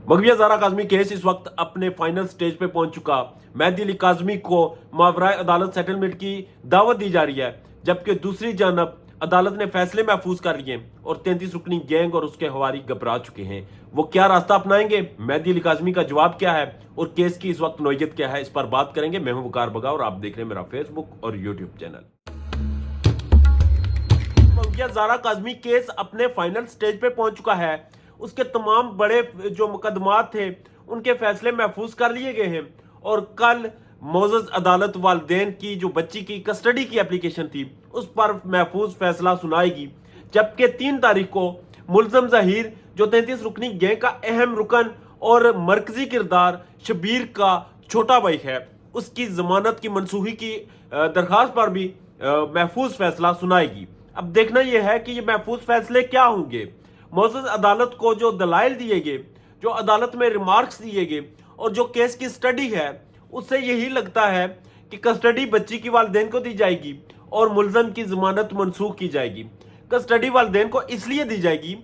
मगविया Zara Kazmi case इस वक्त अपने फाइनल स्टेज पे पहुंच चुका। मेहदी अली काज़मी को मावराए अदालत सेटलमेंट की दावत दी जा रही है, जबकि दूसरी जानब अदालत ने फैसले महफूज कर लिए और 33 रुकनी गैंग और उसके हवारी घबरा चुके हैं। वो क्या रास्ता अपनाएंगे, मेहदी अली काज़मी का जवाब क्या है और केस की इस वक्त नोयत क्या है, इस पर बात करेंगे। मैं हूं वकार बगा और आप देख रहे हैं मेरा फेसबुक और यूट्यूब चैनल। मगविया ज़ारा काज़मी केस अपने फाइनल स्टेज पे पहुंच चुका है। उसके तमाम बड़े जो मुकदमात थे उनके फैसले महफूज कर लिए गए हैं और कल मोअज़्ज़ज़ अदालत वालिदैन की जो बच्ची की कस्टडी की एप्लीकेशन थी उस पर महफूज फैसला सुनाएगी। जबकि 3 तारीख को मुल्ज़म ज़हीर जो 33 रुकनी गैंग का अहम रुकन और मरकजी किरदार शबीर का छोटा भाई है, उसकी जमानत की मनसूखी की दरख्वास्त पर भी महफूज फैसला सुनाएगी। अब देखना यह है कि ये महफूज फैसले क्या होंगे। मोअज़्ज़ज़ अदालत को जो दलाइल दिए गए, जो अदालत में रिमार्क्स दिए गए और जो केस की स्टडी है, उससे यही लगता है कि कस्टडी बच्ची की वालिदैन को दी जाएगी और मुल्ज़म की जमानत मनसूख की जाएगी। कस्टडी वालिदैन को इसलिए दी जाएगी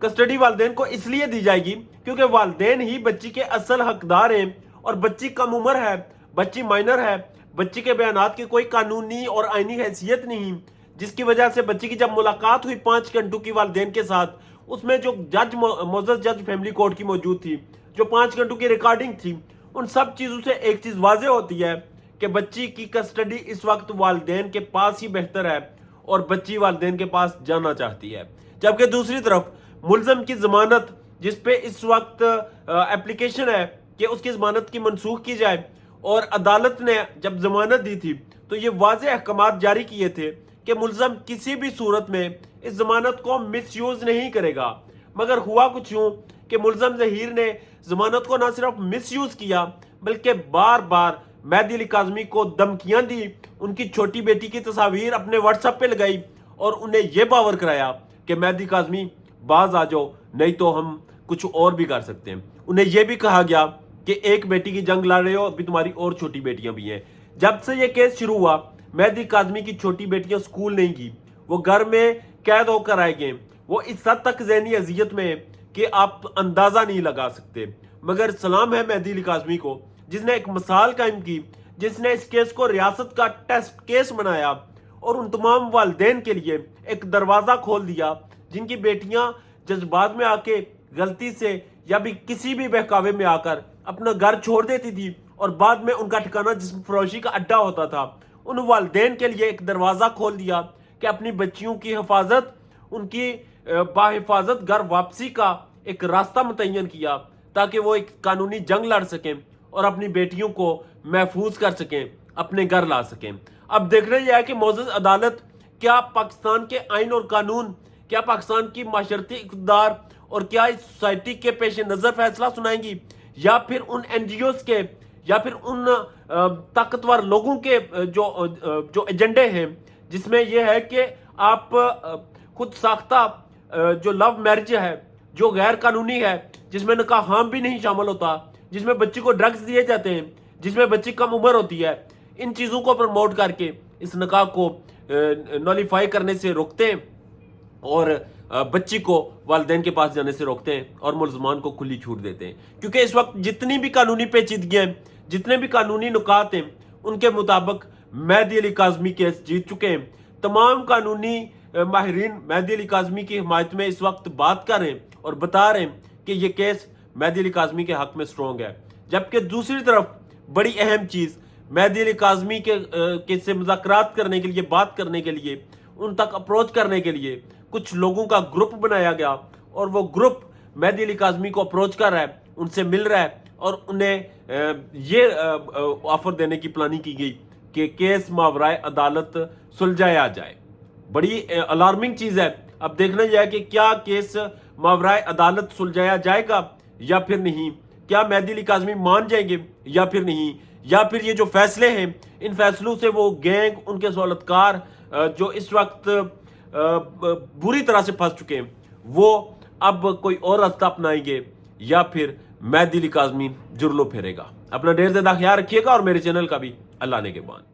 कस्टडी वालिदैन को इसलिए दी जाएगी क्योंकि वालिदैन ही बच्ची के असल हकदार हैं और बच्ची कम उम्र है, बच्ची माइनर है, बच्ची के बयानात की कोई कानूनी और आईनी हैसियत नहीं, जिसकी वजह से बच्ची की जब मुलाकात हुई 5 घंटों की वालिदैन के साथ, उसमें जो जज मोअज़्ज़ज़ जज फैमिली कोर्ट की मौजूद थी, जो 5 घंटों की रिकॉर्डिंग थी, उन सब चीज़ों से एक चीज़ वाज़ेह होती है कि बच्ची की कस्टडी इस वक्त वालिदैन के पास ही बेहतर है और बच्ची वालिदैन के पास जाना चाहती है। जबकि दूसरी तरफ मुल्ज़म की ज़मानत, जिस पे इस वक्त एप्लीकेशन है कि उसकी ज़मानत की मनसूख की जाए, और अदालत ने जब ज़मानत दी थी तो ये वाज़ेह अहकामात जारी किए थे कि मुल्ज़म किसी भी सूरत में इस ज़मानत को मिसयूज़ नहीं करेगा। मगर हुआ कुछ यूँ कि मुल्ज़म ज़हीर ने ज़मानत को न सिर्फ मिसयूज़ किया बल्कि बार बार मेहदी अली काज़मी को धमकियाँ दी, उनकी छोटी बेटी की तस्वीर अपने व्हाट्सएप पे लगाई और उन्हें यह बावर कराया कि मेहदी काज़मी बाज आ जाओ, नहीं तो हम कुछ और भी कर सकते हैं। उन्हें यह भी कहा गया कि एक बेटी की जंग लड़ रहे हो, अभी तुम्हारी और छोटी बेटियां भी हैं। जब से ये केस शुरू हुआ, मेहदी काज़मी की छोटी बेटियां स्कूल नहीं की, वो घर में कैद होकर आए गए। वो इस हद तक ज़हनी अजियत में है कि आप अंदाज़ा नहीं लगा सकते। मगर सलाम है मेहदी अली काज़मी को, जिसने एक मिसाल कायम की, जिसने इस केस को रियासत का टेस्ट केस बनाया और उन तमाम वालिदैन के लिए एक दरवाज़ा खोल दिया जिनकी बेटियां जज्बात में आके गलती से या भी किसी भी बहकावे में आकर अपना घर छोड़ देती थी और बाद में उनका ठिकाना जिस्म फरोशी का अड्डा होता था। उन वालिदैन के लिए एक दरवाज़ा खोल दिया कि अपनी बच्चियों की हिफाजत, उनकी बाहिफाजत घर वापसी का एक रास्ता मुतय्यन किया ताकि वो एक कानूनी जंग लड़ सकें और अपनी बेटियों को महफूज कर सकें, अपने घर ला सकें। अब देखना यह है कि मोअज़्ज़ज़ अदालत क्या पाकिस्तान के आइन और कानून, क्या पाकिस्तान की माशरती इक़्तिदार और क्या इस सोसाइटी के पेश नज़र फैसला सुनाएंगी, या फिर उन NGOs के, या फिर उन ताकतवर लोगों के जो एजेंडे हैं, जिसमें यह है कि आप खुद साख्ता जो लव मैरिज है, जो गैर कानूनी है, जिसमें निकाह हम भी नहीं शामिल होता, जिसमें बच्ची को ड्रग्स दिए जाते हैं, जिसमें बच्ची कम उम्र होती है, इन चीज़ों को प्रमोट करके इस निकाह को नॉलिफाई करने से रोकते हैं और बच्ची को वालिदैन के पास जाने से रोकते हैं और मुल्ज़मान को खुली छूट देते हैं। क्योंकि इस वक्त जितनी भी कानूनी पेचीदगियाँ हैं, जितने भी कानूनी नुकात हैं, उनके मुताबिक मेहदी अली काज़मी केस जीत चुके हैं। तमाम कानूनी माहिरीन मेहदी अली काज़मी की हिमायत में इस वक्त बात कर रहे हैं और बता रहे हैं कि ये केस मेहदी अली काज़मी के हक में स्ट्रॉन्ग है। जबकि दूसरी तरफ बड़ी अहम चीज़, मेहदी अली काज़मी के से मुज़ाकरात करने के लिए, बात करने के लिए, उन तक अप्रोच करने के लिए कुछ लोगों का ग्रुप बनाया गया और वो ग्रुप मेहदी अली काज़मी को अप्रोच कर रहा है, उनसे मिल रहा है और उन्हें ये ऑफर देने की प्लानिंग की गई कि केस मावराए अदालत सुलझाया जाए। बड़ी अलार्मिंग चीज़ है। अब देखना यह है कि क्या केस मावराए अदालत सुलझाया जाएगा या फिर नहीं, क्या मेहदी अली काज़मी मान जाएंगे या फिर नहीं, या फिर ये जो फैसले हैं, इन फैसलों से वो गैंग, उनके सहूलतकार जो इस वक्त बुरी तरह से फंस चुके हैं, वो अब कोई और रास्ता अपनाएंगे या फिर मेहदी अली काज़मी जुर्लो फेरेगा। अपना ढेर ज़्यादा ख्याल रखिएगा और मेरे चैनल का भी अल्लाह ने के बाद।